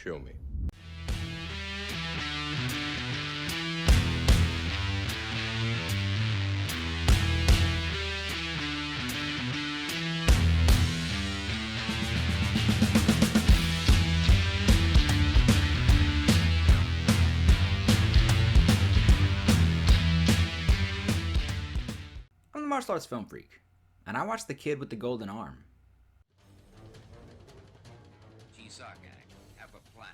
Show me. I'm the martial arts film freak, and I watched The Kid with the Golden Arm. G-Saw gang have a plan.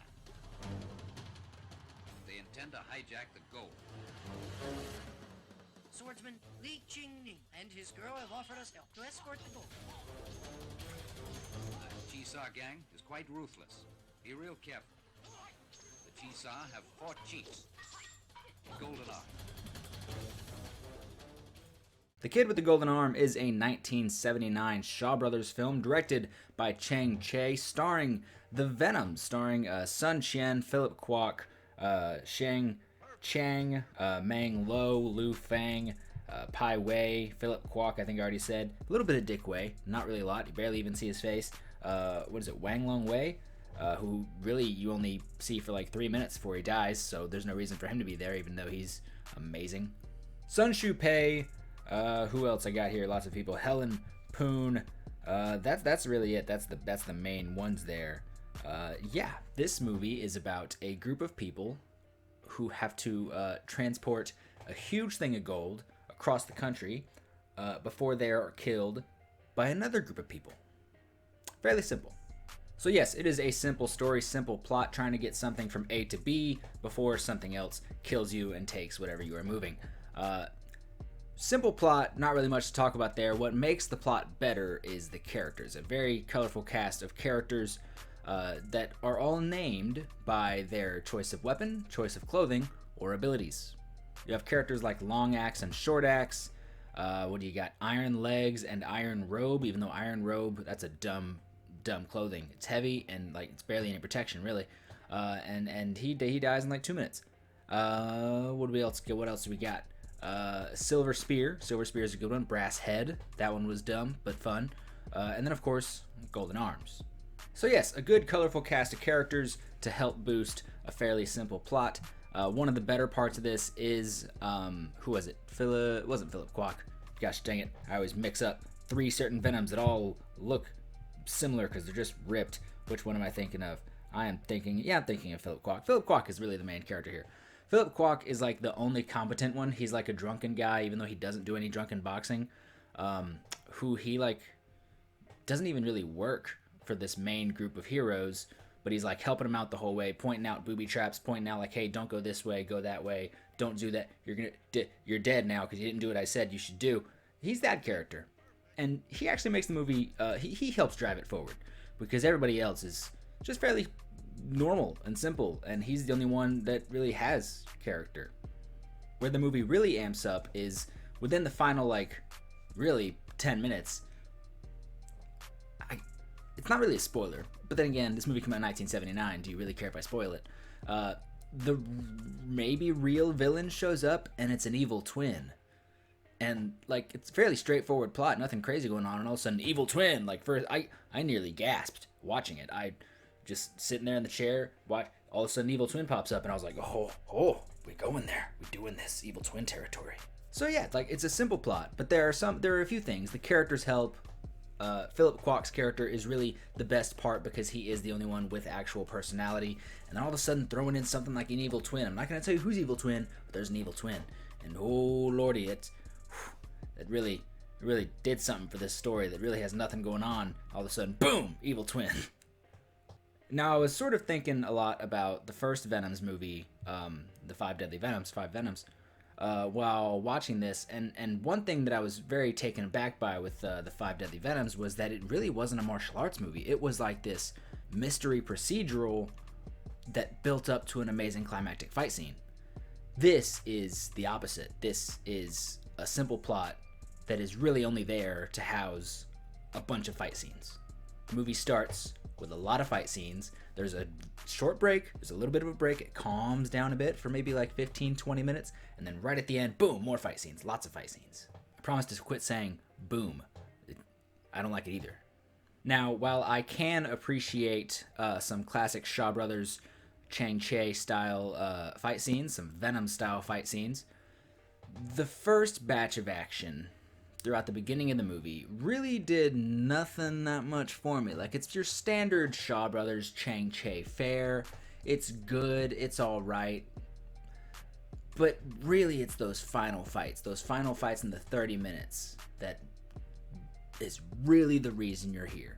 They intend to hijack the gold. Swordsman Li Qingning and his girl have offered us help to escort the gold. The G-Saw gang is quite ruthless. Be real careful. The G-Saw have 4 chiefs. Golden Arm. The Kid with the Golden Arm is a 1979 Shaw Brothers film directed by Chang Che, starring the Venoms, starring Sun Qian, Philip Kwok, Shang Chang, Mang Lo, Lu Fang, Pai Wei, Philip Kwok, I think I already said. A little bit of Dick Wei, not really a lot. You barely even see his face. What is it, Wang Long Wei? Who really you only see for like 3 minutes before he dies, so there's no reason for him to be there, even though he's amazing. Sun Shu Pei. Who else I got here? Lots of people. Helen Poon. That's really it. That's the main ones there. Yeah, this movie is about a group of people who have to transport a huge thing of gold across the country before they are killed by another group of people. Fairly simple. So yes, it is a simple story, simple plot, trying to get something from A to B before something else kills you and takes whatever you are moving. Simple plot, not really much to talk about there. What makes the plot better is the characters. A very colorful cast of characters that are all named by their choice of weapon, choice of clothing, or abilities. You have characters like Long Axe and Short Axe. What do you got? Iron Legs and Iron Robe, even though Iron Robe, that's a dumb clothing. It's heavy and like it's barely any protection, really. And he dies in like 2 minutes. What else do we got? Silver Spear. Silver Spear is a good one. Brass Head. That one was dumb, but fun. And then, of course, Golden Arms. So yes, a good, colorful cast of characters to help boost a fairly simple plot. One of the better parts of this is, who was it? It wasn't Philip Kwok. Gosh dang it. I always mix up 3 certain Venoms that all look similar because they're just ripped. Which one am I thinking of? I'm thinking of Philip Kwok. Philip Kwok is really the main character here. Philip Kwok is like the only competent one. He's like a drunken guy, even though he doesn't do any drunken boxing. Who he like doesn't even really work for this main group of heroes, but he's like helping them out the whole way, pointing out booby traps, pointing out like, hey, don't go this way, go that way, don't do that. You're dead now because you didn't do what I said you should do. He's that character, and he actually makes the movie. He helps drive it forward because everybody else is just fairly normal and simple, and he's the only one that really has character. Where the movie really amps up is within the final, like, really 10 minutes. It's not really a spoiler, but then again, this movie came out in 1979. Do you really care if I spoil it? The maybe real villain shows up, and it's an evil twin. And, like, it's a fairly straightforward plot, nothing crazy going on, and all of a sudden, evil twin. Like, first, I nearly gasped watching it. I just sitting there in the chair, watch. All of a sudden, evil twin pops up, and I was like, "Oh, we going there? We doing this evil twin territory?" So yeah, it's a simple plot, but there are a few things. The characters help. Philip Kwok's character is really the best part because he is the only one with actual personality. And then all of a sudden, throwing in something like an evil twin. I'm not gonna tell you who's evil twin, but there's an evil twin, and oh lordy, it really did something for this story that really has nothing going on. All of a sudden, boom, evil twin. Now, I was sort of thinking a lot about the first Venoms movie, the Five Venoms, while watching this, and one thing that I was very taken aback by with the Five Deadly Venoms was that it really wasn't a martial arts movie. It was like this mystery procedural that built up to an amazing climactic fight scene. This is the opposite. This is a simple plot that is really only there to house a bunch of fight scenes. The movie starts with a lot of fight scenes. There's a short break, there's a little bit of a break, it calms down a bit for maybe like 15-20 minutes, and then right at the end, boom, more fight scenes, lots of fight scenes. I promise to quit saying boom. I don't like it either. Now, while I can appreciate some classic Shaw Brothers Chang Che style fight scenes, some Venom style fight scenes, the first batch of action throughout the beginning of the movie really did nothing that much for me. Like, it's your standard Shaw Brothers Chang Che fare. It's good, it's all right. But really, it's those final fights in the 30 minutes that is really the reason you're here.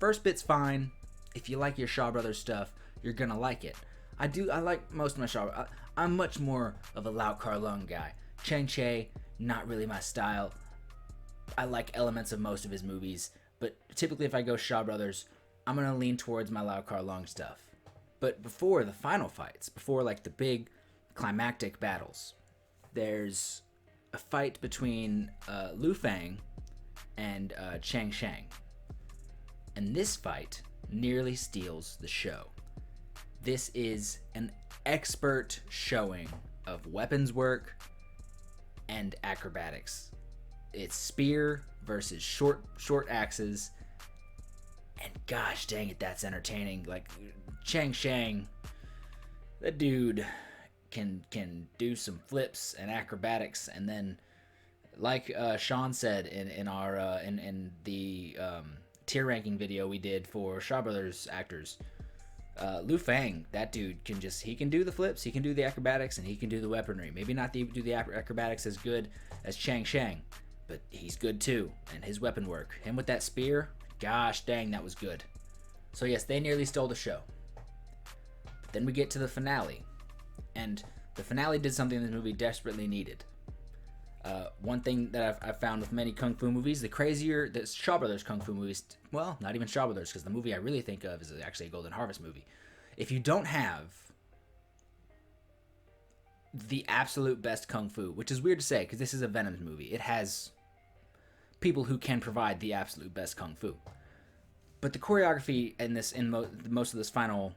First bit's fine. If you like your Shaw Brothers stuff, you're gonna like it. I like most of my Shaw. I'm much more of a Lau Kar Lung guy. Chang Che, not really my style. I like elements of most of his movies, but typically if I go Shaw Brothers, I'm gonna lean towards my Lau Kar Lung stuff. But before the final fights, before like the big climactic battles, there's a fight between Lu Fang and Chang Shang. And this fight nearly steals the show. This is an expert showing of weapons work and acrobatics. It's spear versus short axes, and gosh dang it, that's entertaining. Like, Chang Shang, that dude can do some flips and acrobatics, and then like Sean said in our in the tier ranking video we did for Shaw Brothers actors, Lu Fang, that dude he can do the flips, he can do the acrobatics, and he can do the weaponry. Maybe not do the acrobatics as good as Chang Shang, but he's good too. And his weapon work, him with that spear, gosh dang, that was good. So yes, they nearly stole the show. But then we get to the finale, and the finale did something this movie desperately needed. One thing that I've found with many Kung Fu movies, the Shaw Brothers Kung Fu movies, well, not even Shaw Brothers, because the movie I really think of is actually a Golden Harvest movie. If you don't have the absolute best Kung Fu, which is weird to say because this is a Venoms movie, it has people who can provide the absolute best Kung Fu. But the choreography in most of this final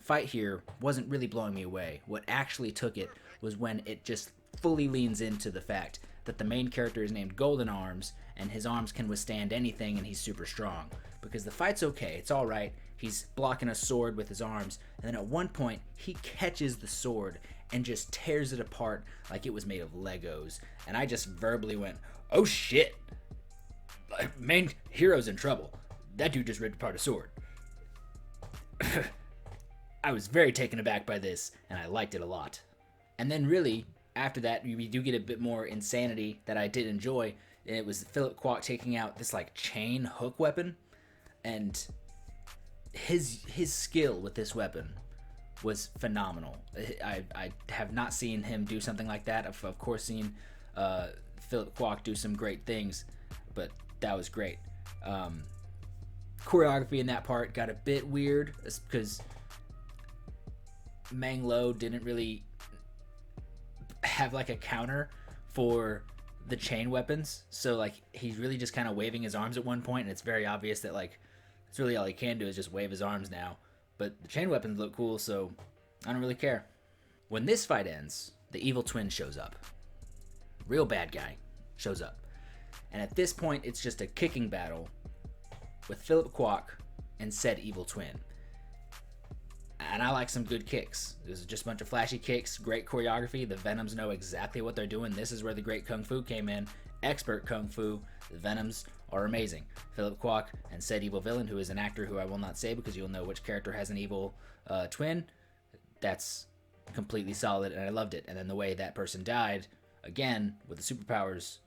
fight here wasn't really blowing me away. What actually took it was when it just fully leans into the fact that the main character is named Golden Arms, and his arms can withstand anything, and he's super strong. Because the fight's okay, it's alright, he's blocking a sword with his arms, and then at one point, he catches the sword and just tears it apart like it was made of Legos. And I just verbally went, oh shit! Main hero's in trouble. That dude just ripped apart a sword. I was very taken aback by this, and I liked it a lot. And then really, after that, we do get a bit more insanity that I did enjoy. And it was Philip Kwok taking out this like chain hook weapon, and his skill with this weapon was phenomenal. I have not seen him do something like that. I've of course seen Philip Kwok do some great things, but that was great. Choreography in that part got a bit weird because Mang Lo didn't really have like a counter for the chain weapons, so like he's really just kind of waving his arms at one point, and it's very obvious that like it's really all he can do is just wave his arms now. But the chain weapons look cool, so I don't really care. When this fight ends, the evil twin shows up. Real bad guy shows up, and at this point it's just a kicking battle with Philip Kwok and said evil twin. And I like some good kicks. There's just a bunch of flashy kicks, great choreography. The Venoms know exactly what they're doing. This is where the great Kung Fu came in. Expert Kung Fu. The Venoms are amazing. Philip Kwok and said evil villain, who is an actor who I will not say because you'll know which character has an evil twin. That's completely solid, and I loved it. And then the way that person died, again, with the superpowers,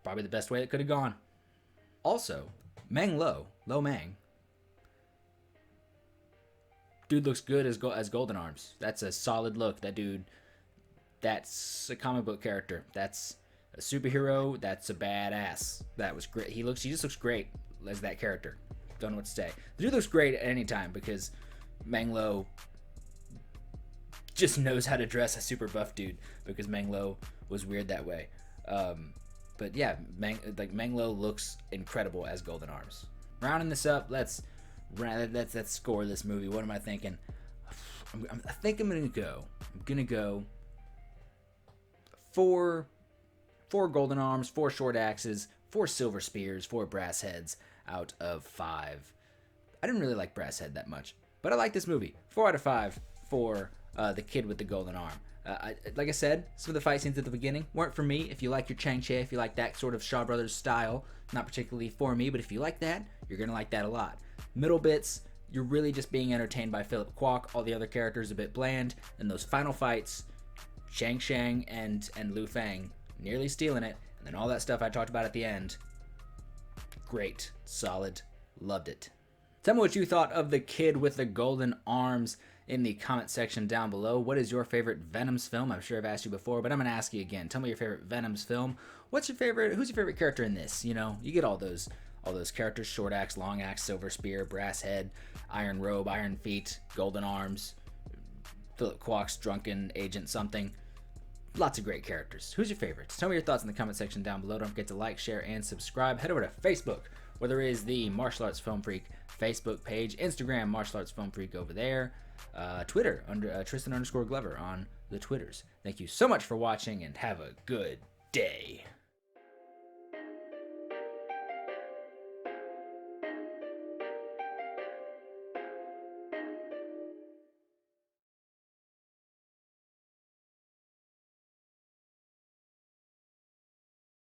probably the best way it could have gone. Also, Lo Mang, dude looks good as Golden Arms. That's a solid look. That dude, that's a comic book character. That's a superhero. That's a badass. That was great. He just looks great as that character. Don't know what to say. The dude looks great at any time because Mang Lo just knows how to dress a super buff dude because Mang Lo was weird that way. But yeah, Mang Lo looks incredible as Golden Arms. Rounding this up, let's score this movie. What am I thinking? I think I'm gonna go 4 golden arms, 4 short axes, 4 silver spears, 4 brass heads. out of 5. I didn't really like Brass Head that much, but I like this movie. 4 out of 5 for The Kid with the Golden Arm. Like I said, some of the fight scenes at the beginning weren't for me. If you like your Chang-Chi, if you like that sort of Shaw Brothers style, not particularly for me, but if you like that, you're going to like that a lot. Middle bits, you're really just being entertained by Philip Kwok. All the other characters a bit bland. And those final fights, Shang and Lu Fang nearly stealing it. And then all that stuff I talked about at the end, great, solid, loved it. Tell me what you thought of The Kid with the Golden Arms in the comment section down below. What is your favorite Venoms film? I'm sure I've asked you before, but I'm going to ask you again. Tell me your favorite Venoms film. Who's your favorite character in this? You know, you get all those characters: short axe, long axe, silver spear, brass head, iron robe, iron feet, golden arms, Philip Kwok's drunken agent something. Lots of great characters. Who's your favorites? Tell me your thoughts in the comment section down below. Don't forget to like, share, and subscribe. Head over to Facebook, where there is the Martial Arts Film Freak Facebook page, Instagram, Martial Arts Film Freak over there, Twitter, under Tristan_Glover on the Twitters. Thank you so much for watching, and have a good day.